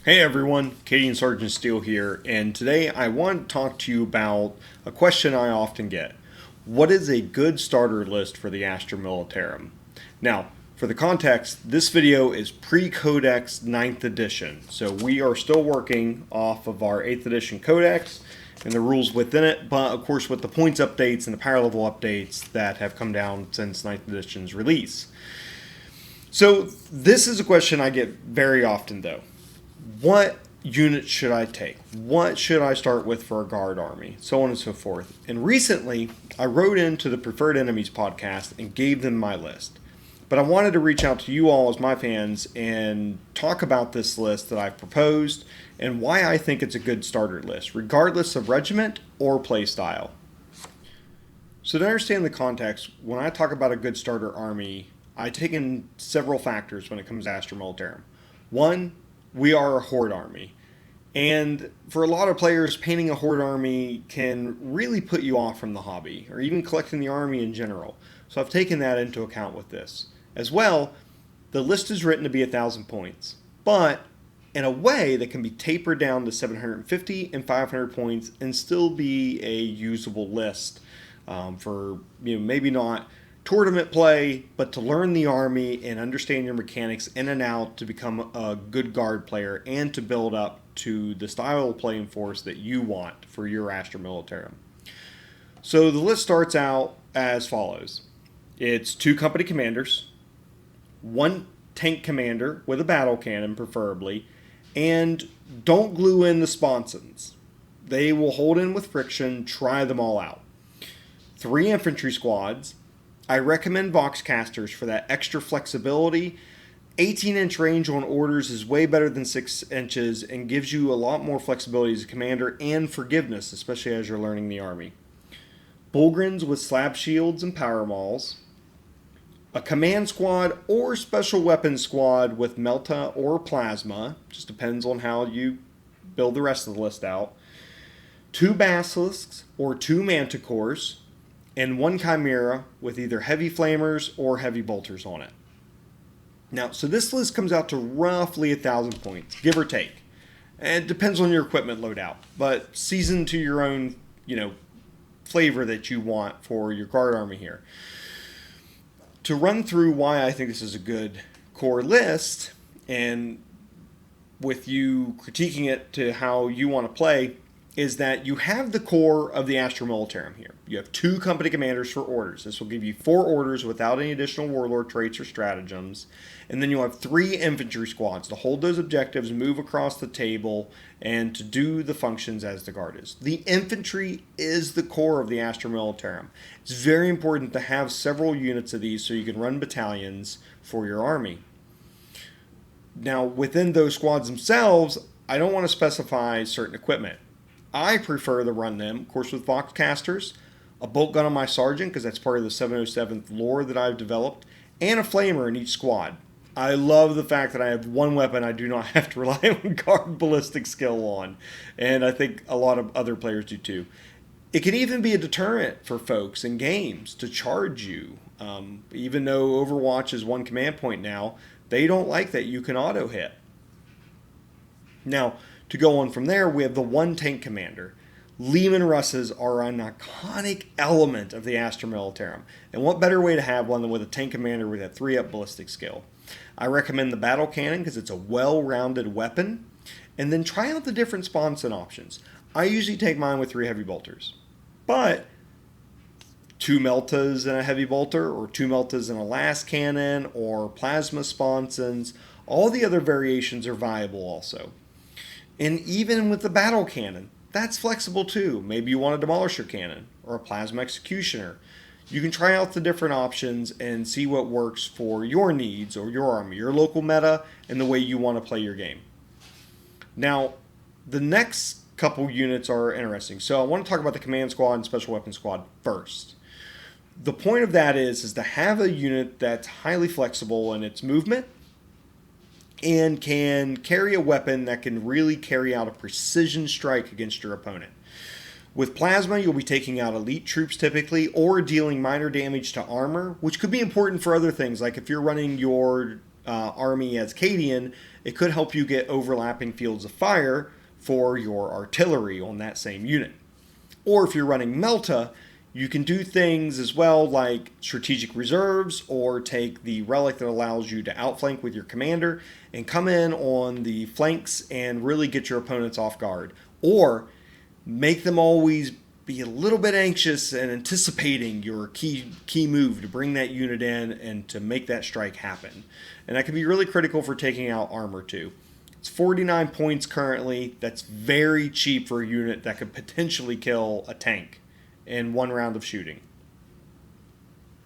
Hey everyone, Katie and Sergeant Steele here, and today I want to talk to you about a question I often get. What is a good starter list for the Astra Militarum? Now, for the context, this video is pre-codex 9th edition, so we are still working off of our 8th edition codex and the rules within it, but of course with the points updates and the power level updates that have come down since 9th edition's release. So this is a question I get very often though. What unit should I take? What should I start with for a guard army? So on and so forth. And recently, I wrote into the Preferred Enemies podcast and gave them my list. But I wanted to reach out to you all as my fans and talk about this list that I've proposed and why I think it's a good starter list, regardless of regiment or playstyle. So to understand the context, when I talk about a good starter army, I take in several factors when it comes to Astra Militarum. One, we are a horde army. And for a lot of players, painting a horde army can really put you off from the hobby, or even collecting the army in general. So I've taken that into account with this. As well, the list is written to be 1,000 points, but in a way that can be tapered down to 750 and 500 points and still be a usable list for maybe not tournament play, but to learn the army and understand your mechanics in and out to become a good guard player and to build up to the style of play and force that you want for your Astra Militarum. So the list starts out as follows. It's 2 company commanders, 1 tank commander with a battle cannon preferably, and don't glue in the Sponsons. They will hold in with friction, try them all out. 3 infantry squads. I recommend Vox Casters for that extra flexibility. 18-inch range on orders is way better than 6 inches and gives you a lot more flexibility as a commander and forgiveness, especially as you're learning the army. Bullgryns with slab shields and power mauls. A command squad or special weapons squad with Melta or plasma. Just depends on how you build the rest of the list out. 2 Basilisks or 2 Manticores. And 1 Chimera with either heavy flamers or heavy bolters on it. Now, so this list comes out to roughly 1,000 points, give or take. And it depends on your equipment loadout, but season to your own, flavor that you want for your guard army here. To run through why I think this is a good core list, and with you critiquing it to how you want to play, is that you have the core of the Astra Militarum here. You have 2 company commanders for orders. This will give you 4 orders without any additional warlord traits or stratagems. And then you'll have 3 infantry squads to hold those objectives, move across the table, and to do the functions as the guard is. The infantry is the core of the Astra Militarum. It's very important to have several units of these so you can run battalions for your army. Now, within those squads themselves, I don't want to specify certain equipment. I prefer to run them, of course, with Vox Casters, a bolt gun on my sergeant, because that's part of the 707th lore that I've developed, and a flamer in each squad. I love the fact that I have 1 weapon I do not have to rely on guard ballistic skill on, and I think a lot of other players do too. It can even be a deterrent for folks in games to charge you. Even though Overwatch is 1 command point now, they don't like that you can auto hit. Now, to go on from there, we have the 1 tank commander. Lehman Russes are an iconic element of the Astra Militarum. And what better way to have one than with a tank commander with a 3-up ballistic skill? I recommend the battle cannon because it's a well-rounded weapon. And then try out the different Sponson options. I usually take mine with 3 heavy bolters. But 2 Meltas and a heavy bolter, or 2 Meltas and a last cannon, or plasma Sponsons, all the other variations are viable also. And even with the battle cannon, that's flexible too. Maybe you want a demolisher cannon or a plasma executioner. You can try out the different options and see what works for your needs or your army, your local meta, and the way you want to play your game. Now, the next couple units are interesting. So I want to talk about the command squad and special weapons squad first. The point of that is to have a unit that's highly flexible in its movement and can carry a weapon that can really carry out a precision strike against your opponent. With plasma, you'll be taking out elite troops typically, or dealing minor damage to armor, which could be important for other things, like if you're running your army as Cadian, it could help you get overlapping fields of fire for your artillery on that same unit. Or if you're running Melta, you can do things as well like strategic reserves, or take the relic that allows you to outflank with your commander and come in on the flanks and really get your opponents off guard. Or make them always be a little bit anxious and anticipating your key move to bring that unit in and to make that strike happen. And that can be really critical for taking out armor too. It's 49 points currently. That's very cheap for a unit that could potentially kill a tank in one round of shooting.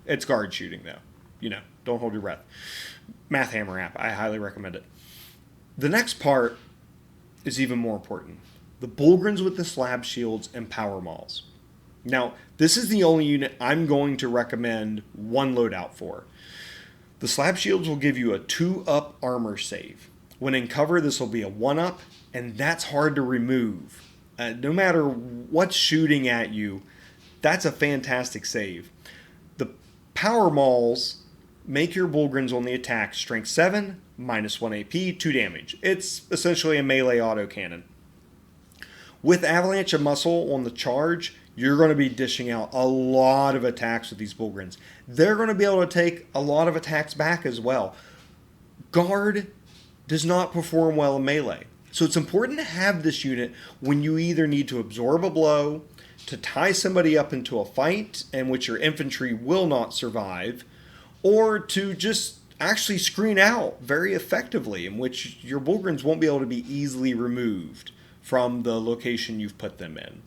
It's guard shooting though. You know, don't hold your breath. Math Hammer app, I highly recommend it. The next part is even more important. The Bullgryns with the slab shields and power mauls. Now, this is the only unit I'm going to recommend one loadout for. The slab shields will give you a 2-up armor save. When in cover, this will be a 1-up, and that's hard to remove. No matter what's shooting at you, that's a fantastic save. The power mauls make your Bullgryns on the attack strength 7, -1 AP, 2 damage. It's essentially a melee autocannon. With Avalanche of Muscle on the charge, you're going to be dishing out a lot of attacks with these Bullgryns. They're going to be able to take a lot of attacks back as well. Guard does not perform well in melee. So it's important to have this unit when you either need to absorb a blow, to tie somebody up into a fight in which your infantry will not survive, or to just actually screen out very effectively in which your Bullgryns won't be able to be easily removed from the location you've put them in.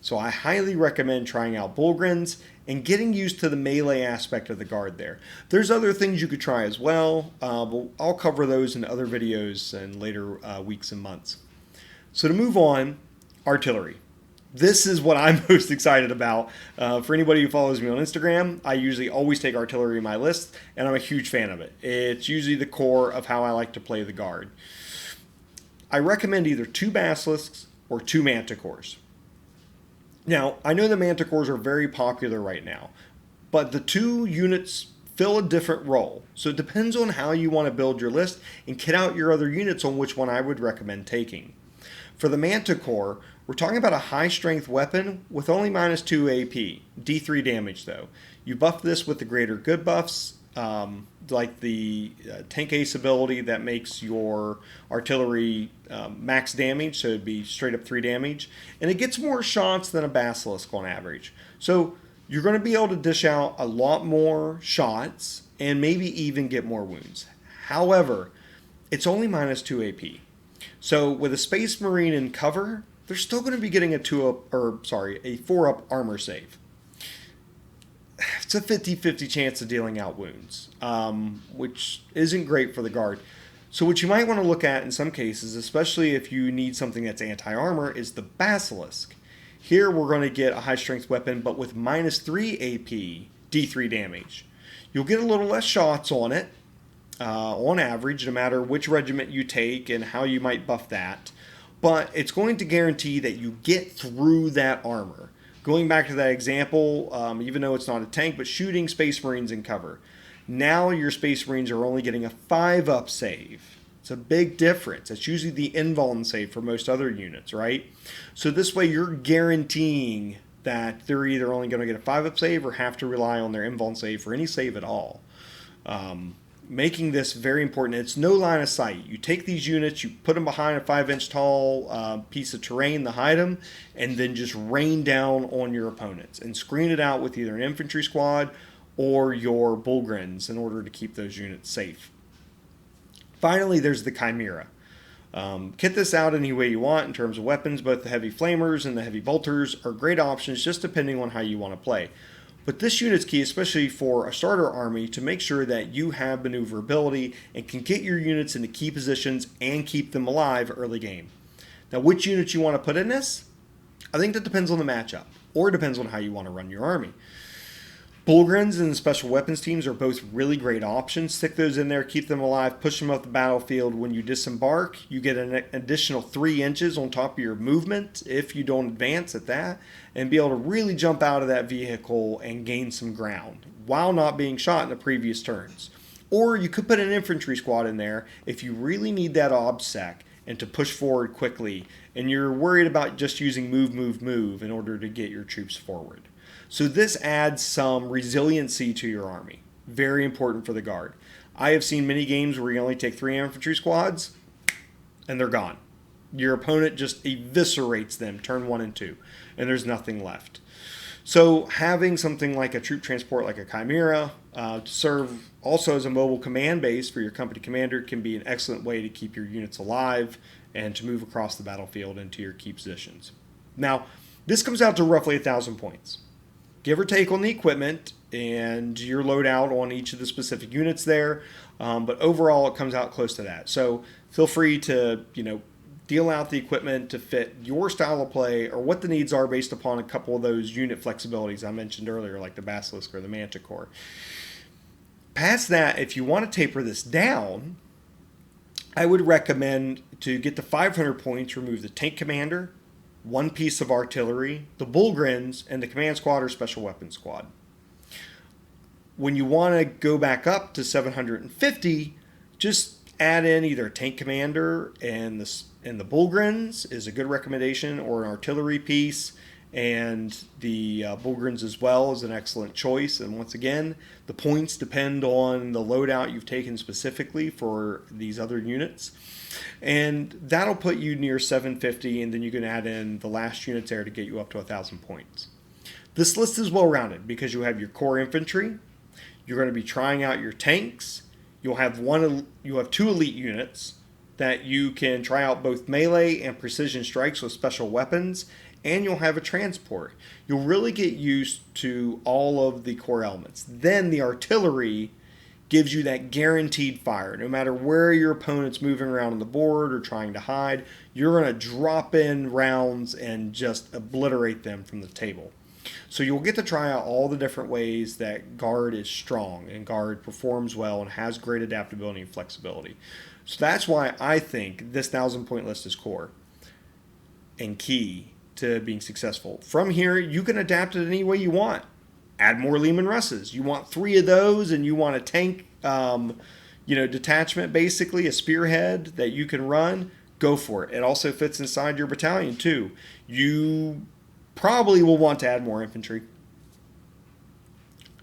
So I highly recommend trying out Bullgryns and getting used to the melee aspect of the guard there. There's other things you could try as well, but I'll cover those in other videos in later weeks and months. So to move on, artillery. This is what I'm most excited about. For anybody who follows me on Instagram, I usually always take artillery in my list, and I'm a huge fan of it. It's usually the core of how I like to play the guard. I recommend either 2 Basilisks or 2 Manticores. Now, I know the Manticores are very popular right now, but the 2 units fill a different role. So it depends on how you want to build your list and kit out your other units on which one I would recommend taking. For the Manticore, we're talking about a high strength weapon with only -2 AP, D3 damage though. You buff this with the greater good buffs, like the tank ace ability that makes your artillery max damage, so it'd be straight up 3 damage, and it gets more shots than a Basilisk on average. So you're going to be able to dish out a lot more shots and maybe even get more wounds. However, it's only -2 AP. So with a Space Marine in cover, they're still going to be getting a 4-up armor save. It's a 50-50 chance of dealing out wounds, which isn't great for the guard. So what you might want to look at in some cases, especially if you need something that's anti-armor, is the Basilisk. Here we're going to get a high strength weapon, but with -3 AP, D3 damage. You'll get a little less shots on it, on average, no matter which regiment you take and how you might buff that. But it's going to guarantee that you get through that armor. Going back to that example, even though it's not a tank, but shooting Space Marines in cover. Now your Space Marines are only getting a 5-up save. It's a big difference. It's usually the invuln save for most other units, right? So this way you're guaranteeing that they're either only going to get a 5-up save or have to rely on their invuln save for any save at all. Making this very important. It's no line of sight. You take these units, you put them behind a 5-inch tall piece of terrain to hide them, and then just rain down on your opponents and screen it out with either an infantry squad or your Bullgryns in order to keep those units safe. Finally, there's the Chimera. Kit this out any way you want in terms of weapons. Both the heavy flamers and the heavy bolters are great options just depending on how you want to play. But this unit's key, especially for a starter army, to make sure that you have maneuverability and can get your units into key positions and keep them alive early game. Now, which units you want to put in this? I think that depends on the matchup, or it depends on how you want to run your army. Bullgryns and special weapons teams are both really great options. Stick those in there, keep them alive, push them up the battlefield. When you disembark, you get an additional 3 inches on top of your movement if you don't advance at that, and be able to really jump out of that vehicle and gain some ground while not being shot in the previous turns. Or you could put an infantry squad in there if you really need that obsec and to push forward quickly, and you're worried about just using move, move, move in order to get your troops forward. So this adds some resiliency to your army. Very important for the Guard. I have seen many games where you only take 3 infantry squads, and they're gone. Your opponent just eviscerates them, turn 1 and 2, and there's nothing left. So having something like a troop transport like a Chimera to serve also as a mobile command base for your company commander can be an excellent way to keep your units alive and to move across the battlefield into your key positions. Now, this comes out to roughly 1,000 points. Give or take on the equipment and your loadout on each of the specific units there, but overall it comes out close to that. So feel free to, deal out the equipment to fit your style of play or what the needs are based upon a couple of those unit flexibilities I mentioned earlier, like the Basilisk or the Manticore. Past that, if you want to taper this down, I would recommend to get to 500 points, remove the tank commander, 1 piece of artillery, the Bullgryns, and the command squad or special weapons squad. When you want to go back up to 750, just add in either a tank commander and the Bullgryns is a good recommendation, or an artillery piece, and the Bullgryns as well is an excellent choice. And once again, the points depend on the loadout you've taken specifically for these other units. And that'll put you near 750, and then you can add in the last units there to get you up to 1,000 points. This list is well-rounded because you have your core infantry, you're going to be trying out your tanks, you have 2 elite units that you can try out both melee and precision strikes with special weapons, and you'll have a transport. You'll really get used to all of the core elements. Then the artillery gives you that guaranteed fire. No matter where your opponent's moving around on the board or trying to hide, you're going to drop in rounds and just obliterate them from the table. So you'll get to try out all the different ways that Guard is strong and Guard performs well and has great adaptability and flexibility. So that's why I think this 1,000-point list is core and key to being successful. From here, you can adapt it any way you want. Add more Leman Russes. You want 3 of those, and you want a tank, detachment, basically a spearhead that you can run. Go for it. It also fits inside your battalion too. You probably will want to add more infantry,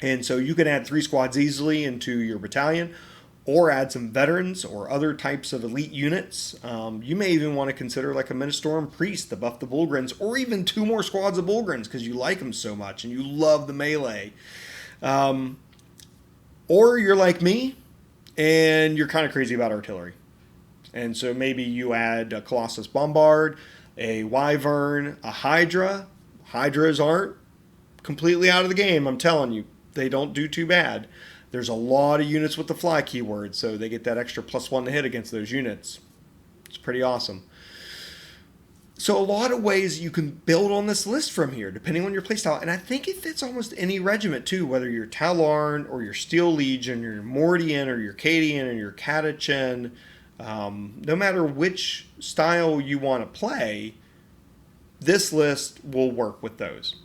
and so you can add 3 squads easily into your battalion, or add some veterans or other types of elite units. You may even want to consider like a Ministorum Priest to buff the Bullgryns, or even 2 more squads of Bullgryns because you like them so much and you love the melee. Or you're like me and you're kind of crazy about artillery. And so maybe you add a Colossus Bombard, a Wyvern, a Hydra. Hydras aren't completely out of the game, I'm telling you. They don't do too bad. There's a lot of units with the fly keyword, so they get that extra +1 to hit against those units. It's pretty awesome. So a lot of ways you can build on this list from here, depending on your playstyle. And I think it fits almost any regiment, too, whether you're Talarn or your Steel Legion, or your Mordian or your Cadian or your Catachan. No matter which style you want to play, this list will work with those.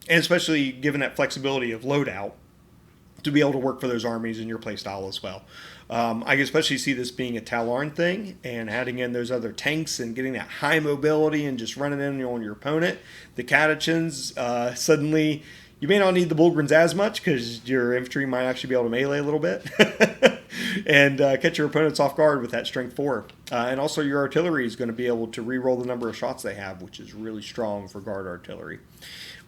And especially given that flexibility of loadout, to be able to work for those armies in your playstyle as well. I can especially see this being a Talarn thing and adding in those other tanks and getting that high mobility and just running in on your opponent. The Catachans, suddenly you may not need the Bullgryns as much because your infantry might actually be able to melee a little bit and catch your opponents off guard with that strength 4. And also your artillery is going to be able to re-roll the number of shots they have, which is really strong for Guard artillery.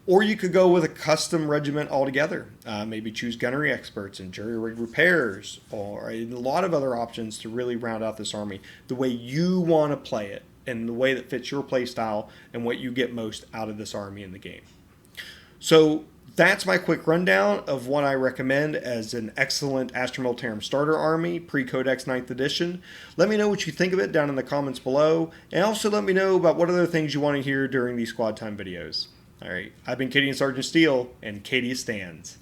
Or you could go with a custom regiment altogether. Maybe choose gunnery experts and jury-rig repairs, or a lot of other options to really round out this army the way you want to play it and the way that fits your play style and what you get most out of this army in the game. So that's my quick rundown of what I recommend as an excellent Astra Militarum starter army, pre-codex 9th edition. Let me know what you think of it down in the comments below, and also let me know about what other things you want to hear during these squad time videos. All right, I've been Cadian Sergeant Steele, and Cadia stands.